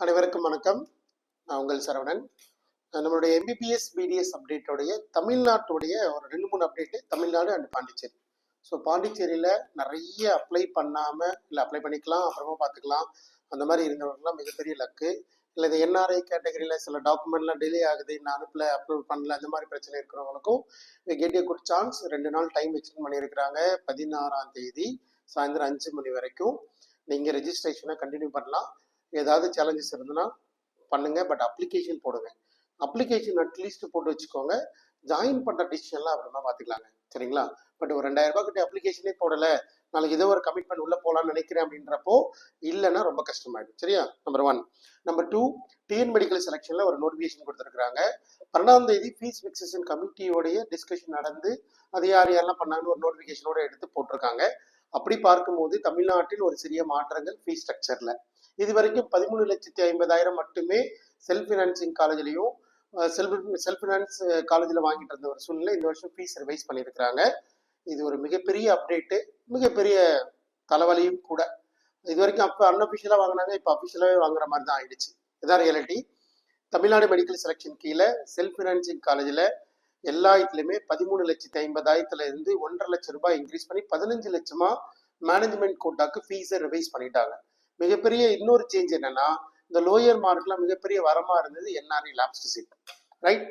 அனைவருக்கும் வணக்கம். நான் உங்கள் சரவணன். நம்மளுடைய எம்பிபிஎஸ் பிடிஎஸ் அப்டேட்டோடைய தமிழ்நாட்டுடைய ஒரு 2-3 update Tamil Nadu and Pondicherry. So பாண்டிச்சேரியில் நிறைய அப்ளை பண்ணாமல் இல்லை அப்ளை பண்ணிக்கலாம் அப்புறமா பார்த்துக்கலாம் அந்த மாதிரி இருந்தவர்கள்லாம் மிகப்பெரிய லக்கு. இல்லை இந்த என்ஆர்ஐ கேட்டகரியில் சில டாக்குமெண்ட்லாம் டிலே ஆகுது, நான் அனுப்பல அப்லோட் பண்ணல, அந்த மாதிரி பிரச்சனை இருக்கிறவங்களுக்கும் கெட் ஏ குட் சான்ஸ். 2 நாள் டைம் எக்ஸ்டெண்ட் பண்ணியிருக்கிறாங்க. 16ஆம் தேதி சாயந்தரம் 5 மணி வரைக்கும் நீங்கள் ரெஜிஸ்ட்ரேஷனை கண்டினியூ பண்ணலாம். ஏதாவது சேலஞ்சஸ் இருந்ததுன்னா பண்ணுங்க, பட் அப்ளிகேஷன் போடுங்க. அப்ளிகேஷன் அட்லீஸ்ட் போட்டு வச்சுக்கோங்க. ஜாயின் பண்ணுற டிசிஷன்லாம் அப்புறமா பார்த்துக்கலாங்க, சரிங்களா? பட் ஒரு 2000 ரூபாய் கிட்ட அப்ளிகேஷனே போடலை, நாளைக்கு ஏதோ ஒரு கமிட்மெண்ட் உள்ள போகலான்னு நினைக்கிறேன் அப்படின்றப்போ இல்லைன்னா ரொம்ப கஷ்டமாயிடும், சரியா? நம்பர் 1. நம்பர் 2, டிஎன் மெடிக்கல் செலெக்ஷனில் ஒரு நோட்டிஃபிகேஷன் கொடுத்துருக்காங்க. 12ஆம் தேதி ஃபீஸ் ஃபிக்சேஷன் கமிட்டியோடைய டிஸ்கஷன் நடந்து அது யார் யாரெல்லாம் பண்ணாங்கன்னு ஒரு நோட்டிஃபிகேஷனோட எடுத்து போட்டிருக்காங்க. அப்படி பார்க்கும்போது தமிழ்நாட்டில் ஒரு சிறிய மாற்றங்கள் ஃபீஸ் ஸ்ட்ரக்சரில். இது வரைக்கும் 13,50,000 மட்டுமே செல்ஃப் ஃபினான்சிங் காலேஜ்லையும் செல்ஃப் ஃபினான்ஸ் காலேஜில் வாங்கிட்டு இருந்த ஒரு சூழ்நிலை இந்த வருஷம் ஃபீஸ் ரிவைஸ் பண்ணியிருக்கிறாங்க. இது ஒரு மிகப்பெரிய அப்டேட்டு, மிகப்பெரிய தலைவலியும் கூட. இது வரைக்கும் அப்போ அன்அஃபிஷியலாக வாங்கினாங்க, இப்போ அஃபிஷியலாகவே வாங்குற மாதிரி தான் ஆயிடுச்சு. இதான் ரியாலிட்டி. தமிழ்நாடு மெடிக்கல் செலெக்ஷன் கீழே செல்ஃப் ஃபினான்சிங் காலேஜில் எல்லா இதுலையுமே 13,50,000 இருந்து 1.5 லட்சம் ரூபாய் இன்க்ரீஸ் பண்ணி 15 லட்சமா மேனேஜ்மெண்ட் கோட்டாக்கு ஃபீஸை ரிவைஸ் பண்ணிட்டாங்க. மிகப்பெரிய இன்னொரு சேஞ்ச் என்னன்னா, இந்த லோயர் மார்க்லாம் மிகப்பெரிய வரமா இருந்தது என்ஆர்ஐ லாப்ஸ்ட் சீட், ரைட்?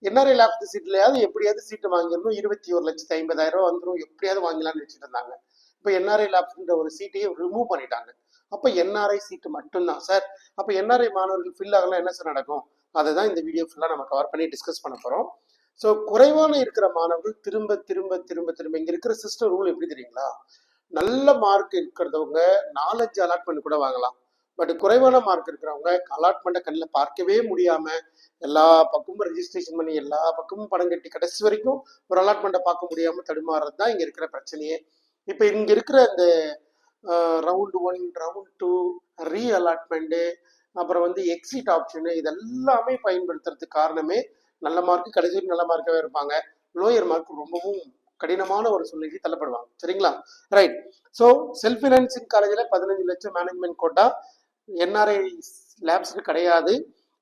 என்ஆர்ஐ லாப்ஸ்ட் சீட்லயாவது எப்படியாவது சீட்டு வாங்கிடணும், 21,50,000 ரூபா வந்துடும், எப்படியாவது வாங்கலாம்னு வச்சுட்டு இருந்தாங்க. இப்போ என்ஆர்ஐ லாப்ஸ்ன்ற ஒரு சீட்டையே ரிமூவ் பண்ணிட்டாங்க. அப்போ என்ஆர்ஐ சீட்டு மட்டும்தான் சார். அப்போ என்ஆர்ஐ மாணவர்கள் ஃபில் ஆகலாம், என்ன சார் நடக்கும்? அதை தான் இந்த வீடியோ ஃபுல்லாக நம்ம கவர் பண்ணி டிஸ்கஸ் பண்ண போகிறோம். ஸோ குறைவான இருக்கிற மாணவர்கள் திரும்ப திரும்ப திரும்ப திரும்ப இங்கே இருக்கிற சிஸ்டம் ரூல் எப்படி தெரியுங்களா? நல்ல மார்க் இருக்கிறவங்க 4-5 அலாட்மெண்ட் கூட வாங்கலாம். பட் குறைவான மார்க் இருக்கிறவங்க அலாட்மெண்ட்டை கண்ணில் பார்க்கவே முடியாம எல்லா பக்கமும் ரெஜிஸ்ட்ரேஷன் பண்ணி எல்லா பக்கமும் பணம் கட்டி கடைசி வரைக்கும் ஒரு அலாட்மெண்ட்டை பார்க்க முடியாம தடுமாறுறது தான் இங்க இருக்கிற பிரச்சனையே. இப்போ இங்க இருக்கிற இந்த ரவுண்ட் 1, ரவுண்ட் 2, ரீ அலாட்மெண்ட்டு, அப்புறம் எக்ஸிட் ஆப்ஷனு, இதெல்லாமே பயன்படுத்துறதுக்கு காரணமே நல்ல மார்க் கடைசி நல்ல மார்க்காகவே இருப்பாங்க, லோயர் மார்க் ரொம்பவும் கடினமான ஒரு சூழ்நிலைக்கு தள்ளப்படுவாங்க, சரிங்களா? ரைட். ஸோ செல்ஃப் ஃபினான்சிங் காலேஜில் 15 லட்சம் மேனேஜ்மெண்ட் கோட்டா என்ஆர்ஐ லேப்ஸ்க்கு கிடையாது.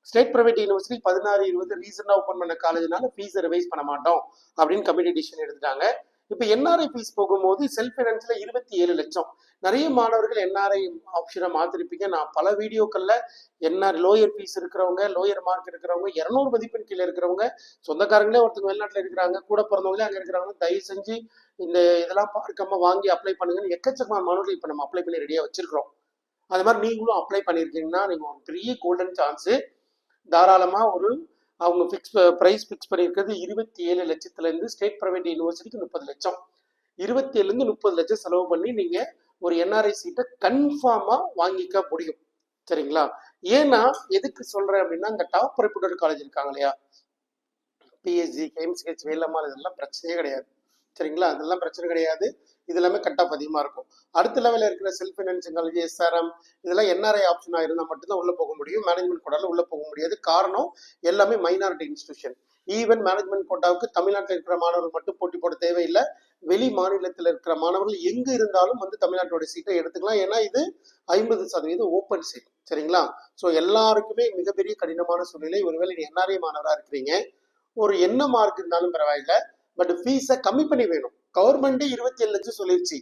ஸ்டேட் பிரைவேட் யூனிவர்சிட்டி 16-20 ரீசெண்டாக ஓப்பன் பண்ண காலேஜ்னால ஃபீஸை ரிவைஸ் பண்ண மாட்டோம் அப்படின்னு கமிட்டி டிசிஷன் எடுத்துட்டாங்க. இப்போ என்ஆர்ஐ ஃபீஸ் போகும்போது செல்ஃப் ஃபினான்ஸ்ல 27 லட்சம். நிறைய மாணவர்கள் என்ஆர்ஐ ஆப்ஷனை மாத்திருப்பீங்க. நான் பல வீடியோக்கள்ல என்ஆர் லோயர் ஃபீஸ் இருக்கிறவங்க, லோயர் மார்க் இருக்கிறவங்க, 200 மதிப்பெண் கீழே இருக்கிறவங்க, சொந்தக்காரங்களே ஒருத்தங்க வெளிநாட்டில் இருக்கிறாங்க, கூட பிறந்தவங்களே அங்கே இருக்கிறாங்க, தயவு செஞ்சு இந்த இதெல்லாம் பார்க்காம வாங்கி அப்ளை பண்ணுங்கன்னு எக்கச்சக்கமான மாணவர்கள் இப்போ நம்ம அப்ளை பண்ணி ரெடியாக வச்சிருக்கிறோம். அது மாதிரி நீங்களும் அப்ளை பண்ணியிருக்கீங்கன்னா நீங்கள் ஒரு பெரிய கோல்டன் சான்ஸு. தாராளமாக அவங்க ப்ரைஸ் ஃபிக்ஸ் பண்ணியிருக்கிறது 27 லட்சத்துலேருந்து ஸ்டேட் பிரைவேட் யூனிவர்சிட்டிக்கு 30 லட்சம். 27லேருந்து 30 லட்சம் செலவு பண்ணி நீங்கள் ஒரு என்ஆர்ஐ சீட்டை கன்ஃபார்மாக வாங்கிக்க முடியும், சரிங்களா? ஏன்னா எதுக்கு சொல்கிறேன் அப்படின்னா, இந்த டாப் ரெப்யூட்டட் காலேஜ் இருக்காங்க இல்லையா, பிஎஸ்ஜி, கேஎம்சிஹெச், வேலம்மாள், இதெல்லாம் பிரச்சனையே கிடையாது, சரிங்களா? அதெல்லாம் பிரச்சனை கிடையாது. இது எல்லாமே கட் ஆஃப் அதிகமாக இருக்கும். அடுத்த லெவலில் இருக்கிற செல்ஃப் ஃபினான்சிங் காலேஜ், எஸ்ஆர்எம், இதெல்லாம் என்ஆர்ஐ ஆப்ஷனாக இருந்தால் மட்டும்தான் உள்ளே போக முடியும். மேனேஜ்மெண்ட் கோட்டாவில் உள்ளே போக முடியாது. காரணம் எல்லாமே மைனாரிட்டி இன்ஸ்டிடியூஷன். ஈவன் மேனேஜ்மெண்ட் கோட்டாவுக்கு தமிழ்நாட்டில் இருக்கிற மாணவர்கள் மட்டும் போட்டி போட தேவையில்லை. வெளி மாநிலத்தில் இருக்கிற மாணவர்கள் எங்கே இருந்தாலும் தமிழ்நாட்டோட சீட்டை எடுத்துக்கலாம். ஏன்னா இது 50% ஓப்பன் சீட், சரிங்களா? ஸோ எல்லாருக்குமே மிகப்பெரிய கடினமான சூழ்நிலை. ஒருவேளை நீ என்ஆர்ஐ மாணவராக இருக்கிறீங்க, ஒரு என்ன மார்க் இருந்தாலும் பரவாயில்ல, பட் ஃபீஸை கம்மி பண்ணி வேணும். கவர்மெண்டே 27 லட்சம் சொல்லிருச்சு,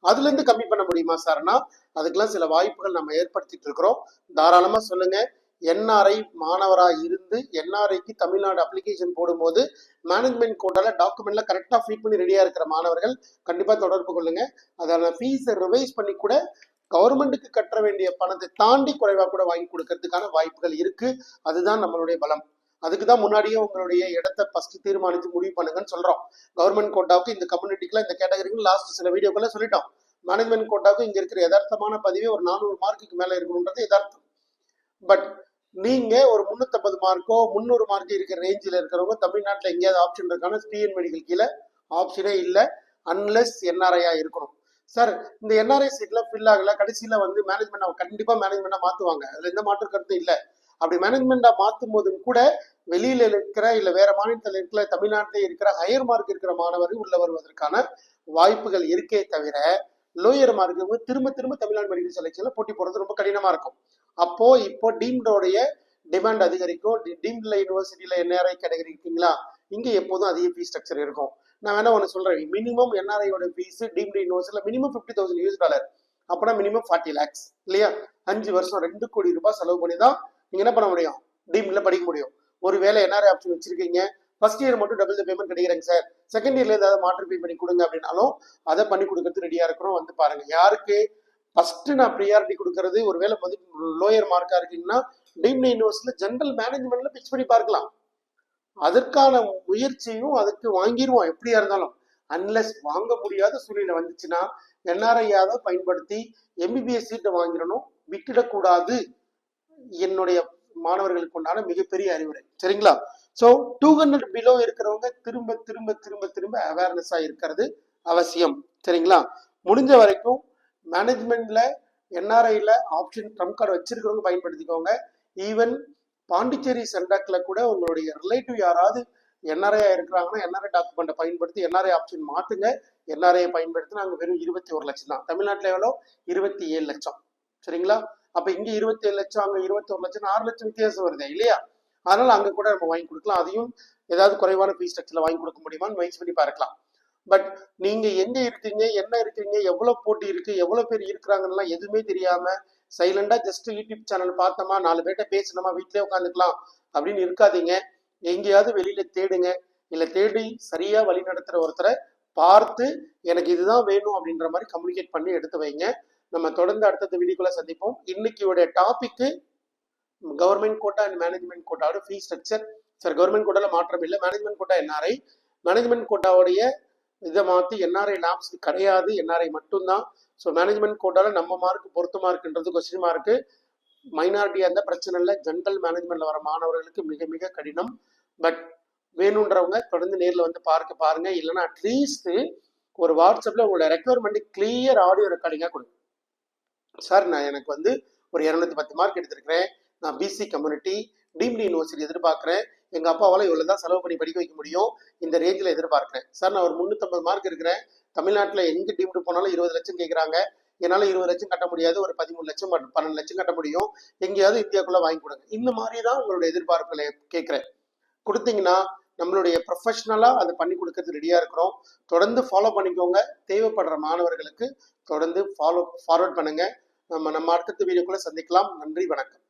அதுல இருந்து கம்மி பண்ண முடியுமா சார்னா அதுக்கெல்லாம் சில வாய்ப்புகள் நம்ம ஏற்படுத்திட்டு இருக்கிறோம். தாராளமா சொல்லுங்க. என்ஆர்ஐ மாணவரா இருந்து என்ஆர்ஐக்கு தமிழ்நாடு அப்ளிகேஷன் போடும்போது மேனேஜ்மெண்ட் கோட்டால டாக்குமெண்ட்ல கரெக்டா ஃபிட் பண்ணி ரெடியா இருக்கிற மாணவர்கள் கண்டிப்பா தொடர்பு கொள்ளுங்க. அதனால ஃபீஸை ரிவைஸ் பண்ணி கூட கவர்மெண்ட்டுக்கு கட்ட வேண்டிய பணத்தை தாண்டி குறைவா கூட வாங்கி கொடுக்கறதுக்கான வாய்ப்புகள் இருக்கு. அதுதான் நம்மளுடைய பலம். அதுக்கு தான் முன்னாடியே உங்களுடைய இடத்தை ஃபர்ஸ்ட் தீர்மானித்து முடிவு பண்ணுங்கன்னு சொல்றோம். கவர்மெண்ட் கோட்டாவுக்கு இந்த கம்யூனிட்டிக்குலாம் இந்த கேட்டகரிக்கு லாஸ்ட் சில வீடியோக்கெல்லாம் சொல்லிட்டோம். மேனேஜ்மெண்ட் கோட்டாவுக்கு இங்க இருக்கிற யதார்த்தமான பதிவே ஒரு 400 மார்க்குக்கு மேல இருக்கணும்ன்றது யதார்த்தம். பட் நீங்க ஒரு 350 மார்க்கோ 300 மார்க் இருக்கிற ரேஞ்சில் இருக்கிறவங்க தமிழ்நாட்டில் எங்கேயாவது ஆப்ஷன் இருக்கான டிஎன் மெடிக்கல் கீழே ஆப்ஷனே இல்லை, அன்லெஸ் என்ஆர்ஐயா இருக்கணும். சார் இந்த என்ஆர்ஐ சீட்ல ஃபில் ஆகல, கடைசியில மேனேஜ்மெண்ட் கண்டிப்பா மேனேஜ்மெண்டா மாத்துவாங்க, அதுல எந்த மாற்று கருத்தும் இல்லை. அப்படி மேனேஜ்மெண்டா மாற்றும் போதும் கூட வெளியில இருக்கிற இல்ல வேற மாநிலத்தில் இருக்கிற தமிழ்நாட்டிலே இருக்கிற ஹையர் மார்க் இருக்கிற மாணவர்கள் உள்ள வருவதற்கான வாய்ப்புகள் இருக்கே தவிர லோயர் மார்க் திரும்ப திரும்ப தமிழ்நாடு மெடிக்கல் செலெக்ஷன்ல போட்டி போடுறது ரொம்ப கடினமா இருக்கும். அப்போ இப்போ டீம்டோடைய டிமாண்ட் அதிகரிக்கும். டீம்ல யூனிவர்சிட்டியில என்ஆர்ஐ கேட்டகரி இருக்கீங்களா, இங்க எப்போதும் அதிக ஃபீஸ் ஸ்ட்ரக்சர் இருக்கும். நான் வேணா ஒன்று சொல்றேன், மினிமம் என்ஆர்ஐயோட ஃபீஸ் டீம்டு யூனிவர்சிட்டியில மினிமம் $50,000, அப்பனா மினிமம் 40 lakhs இல்லையா? 5 வருஷம் 2 கோடி ரூபாய் செலவு பண்ணி தான் நீங்க என்ன பண்ண முடியும், டீம்ல படிக்க முடியும். ஒருவேளை என்ஆர்ஐ ஆப்ஷன் வச்சிருக்கீங்க, ஃபர்ஸ்ட் இயர் மட்டும் டபுள் த பேமெண்ட் கிடைக்கிறேங்க சார், செகண்ட் இயர்ல ஏதாவது மாற்று பே பண்ணி கொடுங்க அப்படின்னாலும் அதை பண்ணி கொடுக்கறது ரெடியா இருக்கிறோம். வந்து பாருங்க. யாருக்கு ஃபர்ஸ்ட் நான் ப்ரியாரிட்டி கொடுக்கறது, ஒருவேளை லோயர் மார்க்கா இருக்கீங்கன்னா டீம்டு யூனிவர்சிட்டியில ஜெனரல் மேனேஜ்மெண்ட்ல பிச் பண்ணி பார்க்கலாம். அதற்கான முயற்சியும் அதுக்கு வாங்கிடுவோம் எப்படியா இருந்தாலும். அன்லெஸ் வாங்க முடியாத சூழ்நிலை வந்துச்சுன்னா என்ஆர்ஐயாவை பயன்படுத்தி எம்பிபிஎஸ் சீட்டை வாங்கிடணும், விட்டுடக்கூடாது. என்னுடைய மாணவர்களுக்கு உண்டான மிகப்பெரிய அறிவுரை. சரிங்களா? ஸோ 200 பிலோ இருக்கிறவங்க திரும்ப திரும்ப திரும்ப திரும்ப அவேர்னஸா இருக்கிறது அவசியம். சரிங்களா? முடிஞ்ச வரைக்கும் மேனேஜ்மெண்ட்ல என்ஆர்ஐல ஆப்ஷன் ட்ரம்ப் கார்டு வச்சிருக்கிறவங்க பயன்படுத்திக்கோங்க. ஈவன் பாண்டிச்சேரி சென்டாக்ல கூட உங்களுடைய ரிலேட்டிவ் யாராவது என்ஆர்ஐ இருக்கிறாங்கன்னா என்ஆர்ஐ டாக்குமெண்ட்டை பயன்படுத்தி என்ஆர்ஐ ஆப்ஷன் மாத்துங்க. என்ஆர்ஐ பயன்படுத்தி நாங்கள் வெறும் 21 லட்சம் தான். தமிழ்நாட்டில் எவ்வளோ? 27 லட்சம். சரிங்களா? அப்ப இங்க 27 லட்சம், அங்க 21 லட்சம், 6 லட்சம் வித்தியாசம் வருது இல்லையா? அதனால அங்க கூட நம்ம வாங்கி கொடுக்கலாம். அதையும் ஏதாவது குறைவான ஃபீஸ் ஸ்ட்ரக்சர்ல வாங்கி கொடுக்க முடியுமான்னு முயற்சி பண்ணி பார்க்கலாம். பட் நீங்க எங்க இருக்கீங்க, என்ன இருக்கீங்க, எவ்வளவு போட்டி இருக்கு, எவ்வளவு பேர் இருக்கிறாங்கன்னா எதுவுமே தெரியாம சைலண்டா ஜஸ்ட் யூடியூப் சேனல் பார்த்தோமா, 4 பேர்ட்ட பேசணுமா, வீட்லயே உட்காந்துக்கலாம் அப்படின்னு இருக்காதீங்க. எங்கேயாவது வெளியில தேடுங்க. இல்ல தேடி சரியா வழி நடத்துற ஒருத்தரை பார்த்து எனக்கு இதுதான் வேணும் அப்படின்ற மாதிரி கம்யூனிகேட் பண்ணி எடுத்து வைங்க. நம்ம தொடர்ந்து அடுத்த வீடியோக்குள்ள சந்திப்போம். இன்னைக்கு topic government quota and management கோட்டாவோட ஃபீஸ் ஸ்ட்ரக்சர். சார், கவர்மெண்ட் கோட்டால மாற்றம் இல்லை, மேனேஜ்மெண்ட் கோட்டா என்ஆர்ஐ. மேனேஜ்மெண்ட் கோட்டாவுடைய இதை மாற்றி என்ஆர்ஐ லாப்ஸ் கிடையாது, என்ஆர்ஐ மட்டும்தான். ஸோ மேனேஜ்மெண்ட் கோட்டால நம்ம மார்க் பொருத்தமா இருக்குன்றது கொஸ்டின் மார்க்கு. மைனாரிட்டியா இருந்தால் பிரச்சனை இல்லை, ஜென்ரல் மேனேஜ்மெண்ட்ல வர மாணவர்களுக்கு மிக மிக கடினம். பட் வேணுன்றவங்க தொடர்ந்து நேரில் வந்து பாருங்க. இல்லைன்னா அட்லீஸ்ட் ஒரு வாட்ஸ்அப்ல உங்களோட ரெக்குவயர்மெண்ட் கிளியர் ஆடியோ ரெக்கார்டிங்கா கொடுங்க. சார், நான் எனக்கு ஒரு 210 மார்க் எடுத்திருக்கிறேன், நான் பிசி கம்யூனிட்டி டீம்டு யூனிவர்சிட்டி எதிர்பார்க்கிறேன், எங்க அப்பாவால் இவ்வளவுதான் செலவு பண்ணி படிக்க வைக்க முடியும், இந்த ரேஞ்சில் எதிர்பார்க்கிறேன். சார், நான் ஒரு 350 மார்க் இருக்கிறேன், தமிழ்நாட்டில் எங்க டீம்டு போனாலும் 20 லட்சம் கேட்குறாங்க, என்னால் 20 லட்சம் கட்ட முடியாது, ஒரு 13 லட்சம் 12 லட்சம் கட்ட முடியும், எங்கேயாவது இந்தியாவுக்குள்ள வாங்கி கொடுங்க. இந்த மாதிரி தான் உங்களுடைய எதிர்பார்ப்புகளை கேட்குறேன். கொடுத்தீங்கன்னா நம்மளுடைய ப்ரொஃபஷனலா அதை பண்ணி கொடுக்கறது ரெடியா இருக்கிறோம். தொடர்ந்து ஃபாலோ பண்ணிக்கோங்க. தேவைப்படுற மாணவர்களுக்கு தொடர்ந்து ஃபார்வர்ட் பண்ணுங்க. நம்ம அடுத்த வீடியோக்குள்ள சந்திக்கலாம். நன்றி, வணக்கம்.